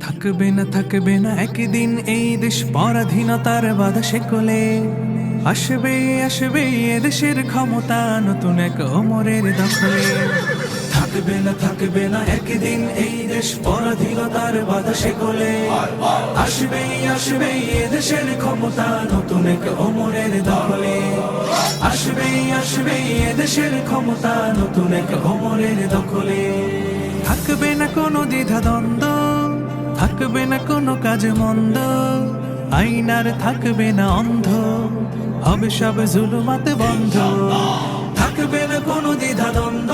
থাকবে না একদিন এই দেশ পরাধীনতার বাধা শেকলে। আসবে এদেশের ক্ষমতা নতুন এক ওমরের দখলে। থাকবে না একদিন এই দেশ পরাধীনতার বাধা শেকলে। আসবে এদেশের ক্ষমতা নতুন এক ওমরের দখলে। আসবে এদেশের ক্ষমতা নতুন এক ওমরের দখলে। থাকবে না কোনো দ্বিধা দ্বন্দ্ব, থাকবে না কোনো কাজ মন্দ, আইনার থাকবে না অন্ধ, হবে সব জুলুমাত বন্ধ। থাকবে না কোনো দ্বিধা দ্বন্দ্ব,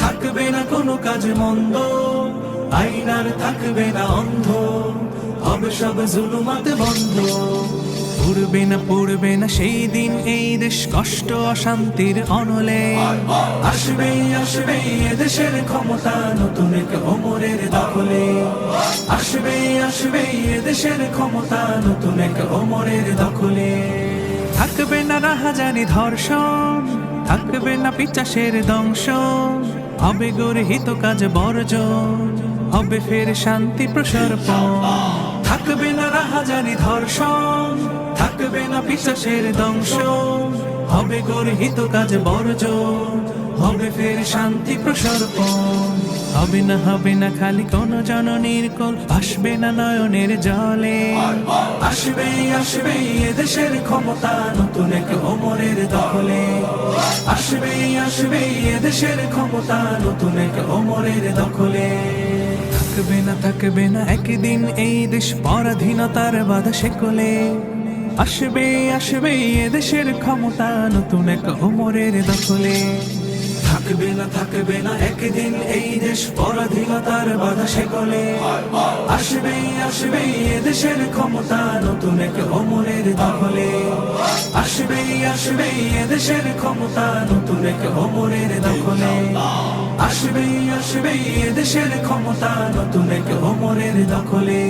থাকবে না কোনো কাজ মন্দ, আইনার থাকবে না অন্ধ, হবে সব জুলুমাত বন্ধ। পড়বে না সেই দিন এই দেশ কষ্ট অশান্তির অনলে। আসবে এদেশের ক্ষমতা নতুন এক ওমরের দখলে। আসবে এদেশের ক্ষমতা নতুন এক ওমরের দখলে। থাকবে না রাহাজানি ধর্ষণ, থাকবে না পিচাসের দংশন, হবে গর্হিত কাজ বর্জন, হবে ফের শান্তি প্রসর্পণ। থাকবে না রাহাজানি ধর্ষণ, থাকবে না পিশাচের দংশন, হবে গর্হিত কাজ বর্জন, হবে ফের শান্তি প্রসর্পণ। হবে না খালি কোন জননীর কোল, আসবে না নয়নের জলে। আসবে এদেশের ক্ষমতা নতুন এক ওমরের দখলে। আসবে এদেশের ক্ষমতা নতুন এক ওমরের দখলে। থাকবে না একদিন এই দেশ পরাধীনতার বাধা শেকলে। আসবে এদেশের ক্ষমতা নতুন এক ওমরের দখলে। থাকবে না একদিন এই দেশ পরাধীনতার বাধা শেকলে। আসবে এদেশের ক্ষমতা নতুন এক ওমরের দখলে। আসবে এদেশের ক্ষমতা নতুন এক ওমরের দখলে। আসবে এদেশের ক্ষমতা নতুন এক ওমরের দখলে।